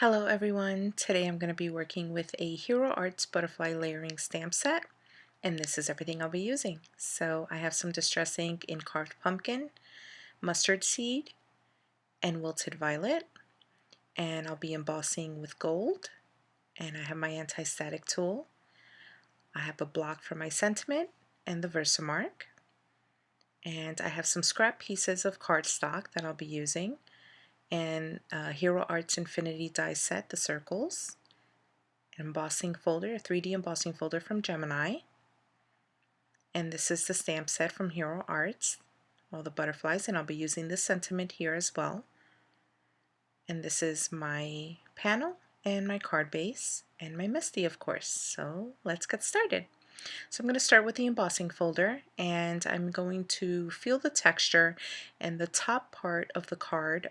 Hello everyone, today I'm going to be working with a Hero Arts butterfly layering stamp set, and this is everything I'll be using. So I have some Distress ink in carved pumpkin, mustard seed, and wilted violet, and I'll be embossing with gold, and I have my anti-static tool. I have a block for my sentiment and the Versamark, and I have some scrap pieces of cardstock that I'll be using, and Hero Arts Infinity die set, the circles, embossing folder, a 3D embossing folder from Gemini, and this is the stamp set from Hero Arts, all the butterflies, and I'll be using this sentiment here as well. And this is my panel and my card base and my MISTI, of course. So let's get started. So I'm going to start with the embossing folder, and I'm going to feel the texture and the top part of the card,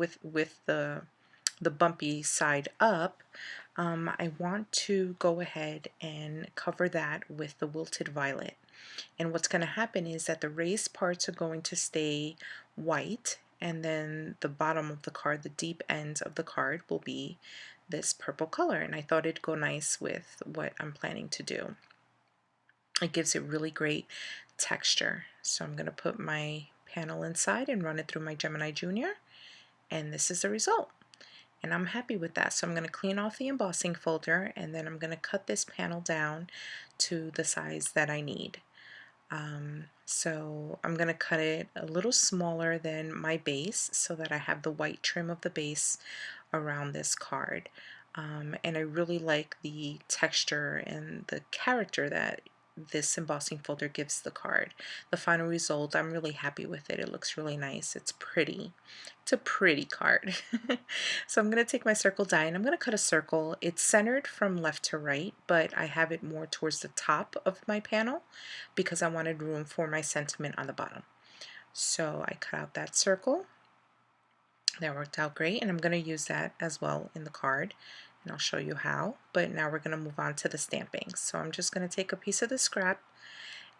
with the bumpy side up. I want to go ahead and cover that with the wilted violet. And what's going to happen is that the raised parts are going to stay white, and then the bottom of the card, the deep ends of the card, will be this purple color. And I thought it'd go nice with what I'm planning to do. It gives it really great texture. So I'm going to put my panel inside and run it through my Gemini Junior, and this is the result. And I'm happy with that. So I'm going to clean off the embossing folder, and then I'm going to cut this panel down to the size that I need. So I'm going to cut it a little smaller than my base so that I have the white trim of the base around this card. And I really like the texture and the character that this embossing folder gives the card. The final result, I'm really happy with it. It looks really nice. It's pretty. It's a pretty card. So I'm going to take my circle die and I'm going to cut a circle. It's centered from left to right, but I have it more towards the top of my panel because I wanted room for my sentiment on the bottom. So I cut out that circle. That worked out great, and I'm going to use that as well in the card, and I'll show you how. But now we're going to move on to the stamping. So I'm just going to take a piece of the scrap,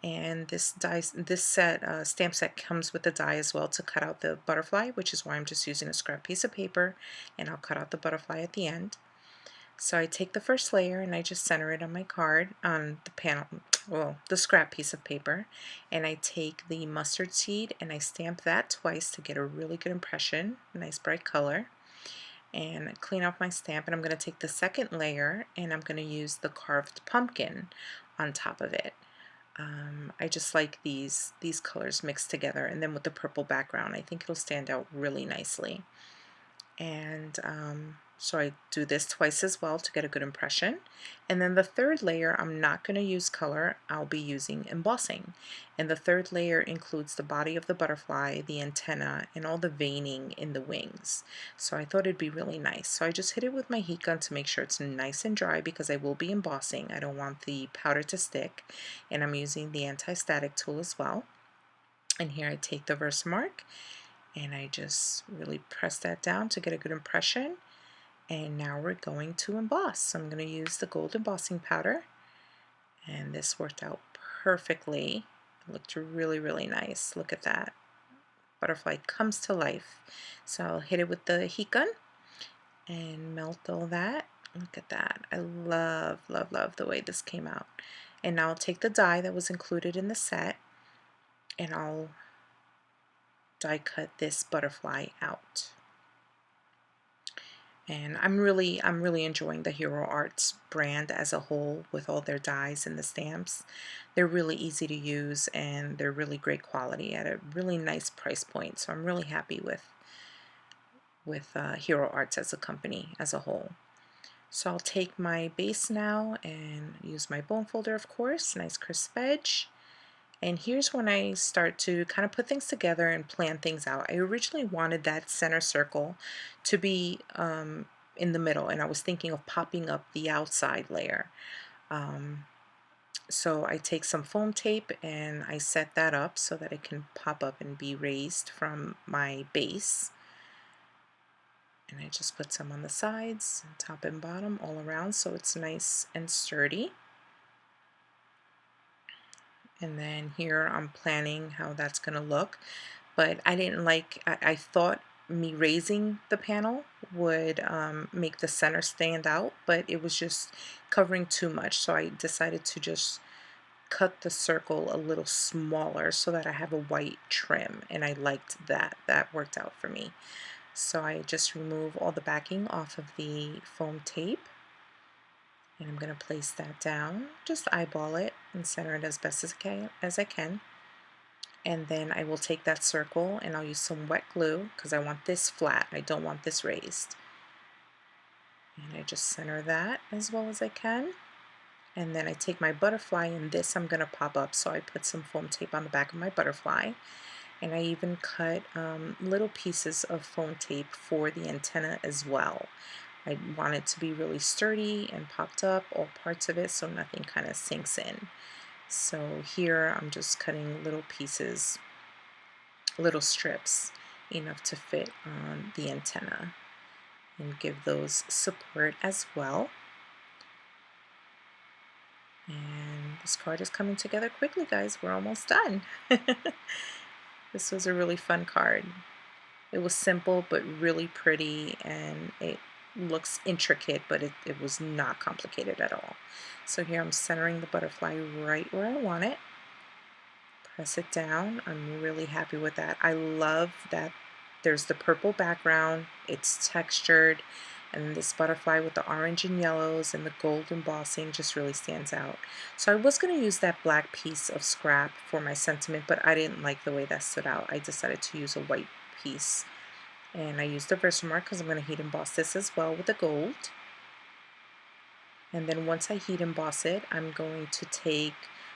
and this stamp set comes with the die as well to cut out the butterfly, which is why I'm just using a scrap piece of paper, and I'll cut out the butterfly at the end. So I take the first layer and I just center it on my card, on the panel, well, the scrap piece of paper, and I take the mustard seed and I stamp that twice to get a really good impression, nice bright color, and clean off my stamp. And I'm going to take the second layer and I'm going to use the carved pumpkin on top of it. I just like these colors mixed together, and then with the purple background I think it'll stand out really nicely. And so I do this twice as well to get a good impression. And then the third layer, I'm not going to use color, I'll be using embossing. And the third layer includes the body of the butterfly, the antenna, and all the veining in the wings. So I thought it'd be really nice. So I just hit it with my heat gun to make sure it's nice and dry because I will be embossing. I don't want the powder to stick. And I'm using the anti-static tool as well. And here I take the Versamark and I just really press that down to get a good impression. And now we're going to emboss. So I'm going to use the gold embossing powder, and this worked out perfectly. It looked really, really nice. Look at that. Butterfly comes to life. So I'll hit it with the heat gun and melt all that. Look at that. I love, love, love the way this came out. And now I'll take the die that was included in the set and I'll die cut this butterfly out. And I'm really enjoying the Hero Arts brand as a whole with all their dies and the stamps. They're really easy to use and they're really great quality at a really nice price point. So I'm really happy with Hero Arts as a company as a whole. So I'll take my base now and use my bone folder, of course, nice crisp edge. And here's when I start to kind of put things together and plan things out. I originally wanted that center circle to be in the middle, and I was thinking of popping up the outside layer. So I take some foam tape and I set that up so that it can pop up and be raised from my base. And I just put some on the sides, top and bottom, all around, so it's nice and sturdy. And then here I'm planning how that's going to look, but I didn't like, I thought me raising the panel would make the center stand out, but it was just covering too much, so I decided to just cut the circle a little smaller so that I have a white trim, and I liked that. That worked out for me. So I just remove all the backing off of the foam tape, and I'm going to place that down. Just eyeball it and center it as best as I can. And then I will take that circle and I'll use some wet glue because I want this flat. I don't want this raised. And I just center that as well as I can. And then I take my butterfly, and this I'm going to pop up, so I put some foam tape on the back of my butterfly. And I even cut little pieces of foam tape for the antenna as well. I want it to be really sturdy and popped up, all parts of it, so nothing kind of sinks in. So here I'm just cutting little pieces, little strips, enough to fit on the antenna and give those support as well. And this card is coming together quickly, guys. We're almost done. This was a really fun card. It was simple but really pretty, and it looks intricate, but it was not complicated at all. So here I'm centering the butterfly right where I want it. Press it down. I'm really happy with that. I love that there's the purple background, it's textured, and this butterfly with the orange and yellows and the gold embossing just really stands out. So I was going to use that black piece of scrap for my sentiment, but I didn't like the way that stood out. I decided to use a white piece, and I used the Versamark because I'm going to heat emboss this as well with the gold. And then once I heat emboss it, I'm going to take,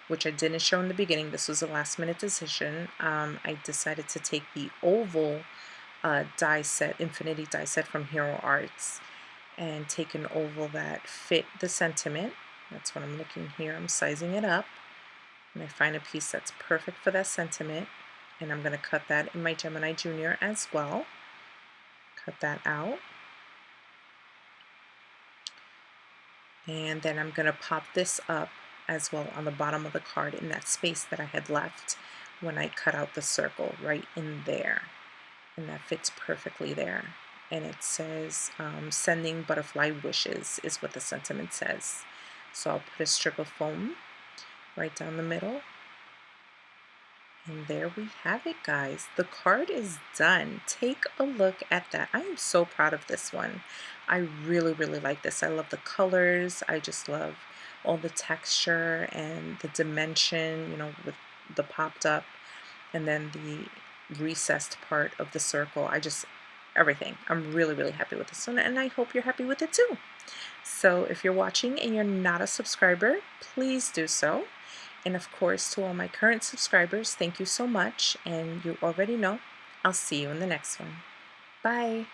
which I didn't show in the beginning, this was a last minute decision, I decided to take the oval die set, Infinity die set from Hero Arts, and take an oval that fit the sentiment. That's what I'm looking here. I'm sizing it up, and I find a piece that's perfect for that sentiment, and I'm going to cut that in my Gemini Junior as well. Cut that out. And then I'm going to pop this up as well on the bottom of the card in that space that I had left when I cut out the circle, right in there. And that fits perfectly there. And it says, sending butterfly wishes is what the sentiment says. So I'll put a strip of foam right down the middle. And there we have it, guys. The card is done. Take a look at that. I am so proud of this one. I really, really like this. I love the colors. I just love all the texture and the dimension, you know, with the popped up and then the recessed part of the circle. Everything. I'm really, really happy with this one, and I hope you're happy with it too. So if you're watching and you're not a subscriber, please do so. And of course, to all my current subscribers, thank you so much. And you already know, I'll see you in the next one. Bye.